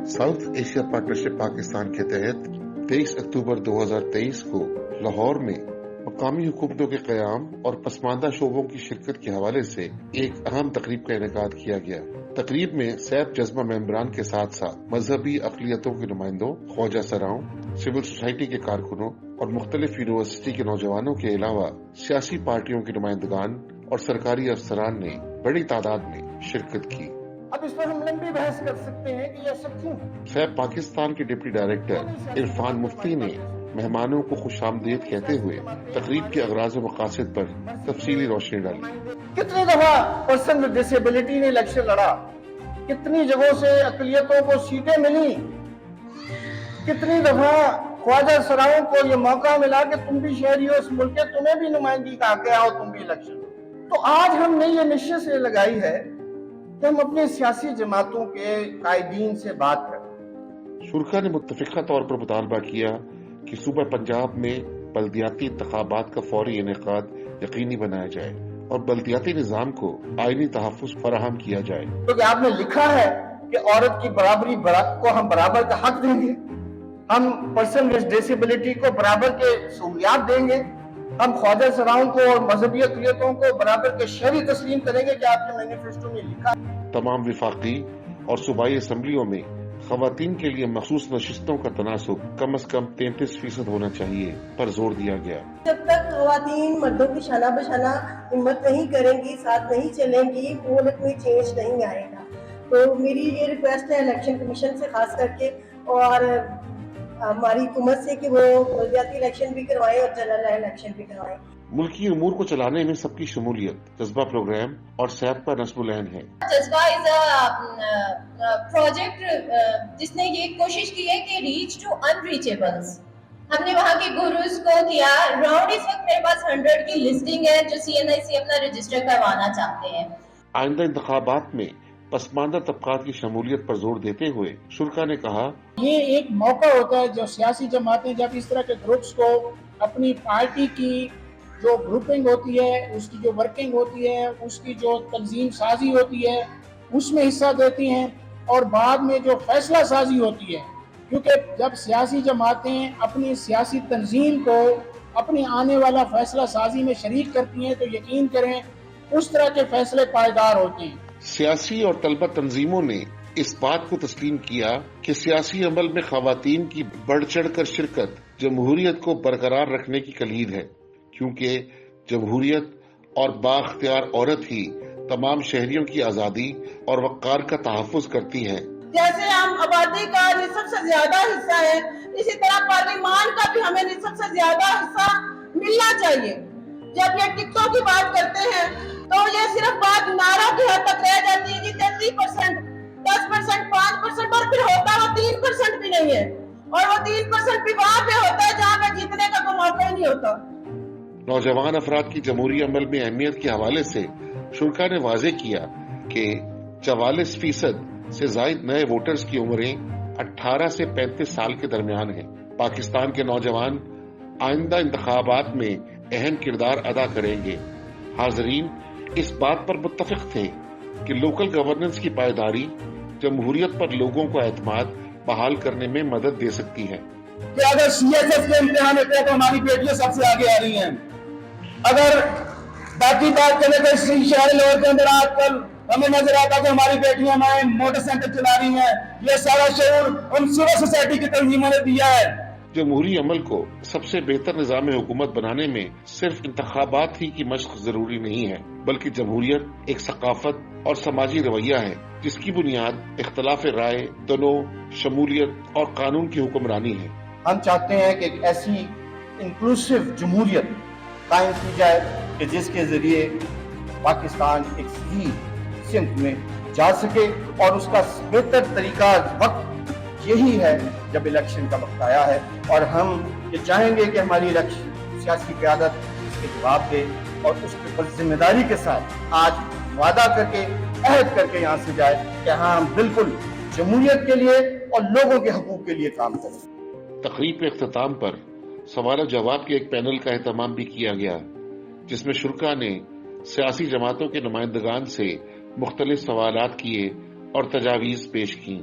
South Asia partnership Pakistan के तहत 23 अक्टूबर 2023 को लाहौर में मकामी हुकूमतों के क़याम और पसमानदा शोबों की शिरकत के हवाले से एक अहम तकरीब का इनेकाद किया गया। तकरीब में सैफ जज्बा मेंबरान के साथ साथ मजहबी अक़लियतों के नुमाइंदों, ख्वाजा सराओं, सिविल सोसाइटी के कारकुनों और मुख्तलिफ यूनिवर्सिटी के नौजवानों के अलावा सियासी पार्टियों के नुमाइंदगान और सरकारी अफसरान ने बड़ी तादाद में शिरकत की। अब इस पर हम लंबी बहस कर सकते हैं कि यह सब क्यों। सैफ पाकिस्तान के डिप्टी डायरेक्टर इरफान मुफ्ती ने मेहमानों को खुशामदीद कहते हुए तकरीब के अगराज व मकासद पर तफसीली रोशनी डाली। कितनी दफा पर्सन विद डिसेबिलिटी ने इलेक्शन लड़ा, कितनी जगहों से अकलियतों को सीटें मिली, कितनी दफा ख्वाजा सराओं को ये मौका मिला कि तुम भी शहरी हो इस मुल्क के, तुम्हें भी नुमाइंदगी का हक आओ तुम भी इलेक्शन। तो आज हमने ये निश्चय से लगाई है कि हम अपने सियासी जमातों के कायदीन से बात करें। शुरा ने मुत्तफिका तौर पर मुतालबा किया कि सूबा पंजाब में बल्दियाती इंतखाबात का फौरी इनेकाद यकीनी बनाया जाए और बल्दियाती निज़ाम को आईनी तहफ़्फ़ुज़ फराहम किया जाए। क्योंकि आपने लिखा है कि औरत की बराबरी को हम बराबर का हक देंगे, हम पर्सन विद डिसेबिलिटी को बराबर के सहूलियात देंगे, हम ख्वाजा सराओं को और मजहबी अक़लियतों को बराबर के शहरी तस्लीम करेंगे कि आपने मैनिफेस्टो में लिखा। तमाम विफाकी और सूबाई असम्बलियों में ख़वातीन के लिए मखसूस नशिस्तों का तनासुब कम अज कम 33% होना चाहिए पर जोर दिया गया। जब तक ख़वातीन मर्दों की शाना बशाना हिम्मत नहीं करेंगी, साथ नहीं चलेंगी, वो कोई चेंज नहीं आएगा। तो मेरी ये रिक्वेस्ट है इलेक्शन कमीशन से खास करके और हमारी हुकूमत से कि वो बल्दियाती इलेक्शन भी करवाएं और जनरल इलेक्शन भी करवाएं। मुल्की उमूर को चलाने में सबकी शमूलियत, जज्बा प्रोग्राम और सैफ का नस्ब-उल-ऐन है। जज्बा इज अ प्रोजेक्ट जिसने ये कोशिश की है कि रीच टू अनरीचेबल्स। हमने वहाँ के गुरुज को किया राउंड। इस वक्त मेरे पास 100 की लिस्टिंग है जो CNIC अपना रजिस्टर करवाना चाहते हैं। आइंदा इंतखाबात में पसमानदा तबकात की शमूलियत पर जोर देते हुए शुरा ने कहा, ये एक मौका होता है जो सियासी जमातें जब इस तरह के ग्रुप्स को अपनी पार्टी की जो ग्रुपिंग होती है, उसकी जो वर्किंग होती है, उसकी जो तंजीम साजी होती है, उसमें हिस्सा देती हैं और बाद में जो फैसला साजी होती है, क्योंकि जब सियासी जमातें अपनी सियासी तंजीम को अपनी आने वाला फैसला साजी में शरीक करती हैं तो यकीन करें उस तरह के फैसले पायदार होते हैं। सियासी और तलबा तंजीमों ने इस बात को तस्लीम किया कि सियासी अमल में खवातीन की बढ़ चढ़ कर शिरकत जमहूरियत को बरकरार रखने की कलीद है, क्योंकि जमहूरियत और बाख्तियार औरत ही तमाम शहरियों की आज़ादी और वक़ार का तहफ़्फ़ुज़ करती है। जैसे हम आबादी का निस्ब से ज्यादा हिस्सा है, इसी तरह पार्लिमान का भी हमें निस्ब से ज्यादा हिस्सा मिलना चाहिए। जब ये टिकटों की बात करते हैं तो ये सिर्फ बात नारा की हद तक रह जाती है जी 33%, 10%, 5% और फिर होता वो 3% भी नहीं है, और वो 3% भी वहाँ पे होता है जहाँ पे जीतने का कोई मौका ही नहीं होता। नौजवान अफराद की जमहूरी अमल में अहमियत के हवाले से शुरा ने वाजे किया कि 44% से जायद नए वोटर्स की उम्रें 18 से 35 साल के दरमियान है। पाकिस्तान के नौजवान आइंदा इंतखाबात में अहम किरदार अदा करेंगे। हाज़रीन इस बात पर मुत्तफिक थे कि लोकल गवर्नेंस की पायदारी जमहूरियत पर लोगों को एतमाद बहाल करने में मदद दे सकती है। कि अगर CSS के इम्तिहान होते हैं तो हमारी बेटियां सबसे आगे आ रही हैं। अगर बाकी बात करें तो शहर लाहौर के अंदर आजकल हमें नजर आता है कि हमारी बेटियां मोटरसाइकिल चला रही हैं। ये सारा शऊर उन सिविल सोसाइटी की तंजीमों ने दिया है। जमहूरी अमल को सबसे बेहतर निज़ाम हुकूमत बनाने में सिर्फ इंतखाबात ही की मशक जरूरी नहीं है, बल्कि जमहूरियत एक सकाफत और समाजी रवैया है जिसकी बुनियाद इख्तलाफ राय, दोनों शमूलियत और कानून की हुक्मरानी है। हम चाहते हैं कि एक ऐसी इंक्लूसिव जमहूरियत कायम की जाए कि जिसके जरिए पाकिस्तान एक सही सिमत में जा सके, और उसका बेहतर तरीका वक्त यही है जब इलेक्शन का वक्त आया है। और हम ये चाहेंगे कि हमारी इलेक्शन सियासी क़यादत इसके जवाब दे और उसके ऊपर जिम्मेदारी के साथ आज वादा करके अहद करके यहाँ से जाए कि हाँ हम बिल्कुल जमहूरियत के लिए और लोगों के हकूक़ के लिए काम करें। तकरीब के इख्तिताम पर सवाल जवाब के एक पैनल का एहतमाम भी किया गया, जिसमें शुरा ने सियासी जमातों के नुमाइंदगान से मुख्तलिफ सवालात किए और तजावीज़ पेश की।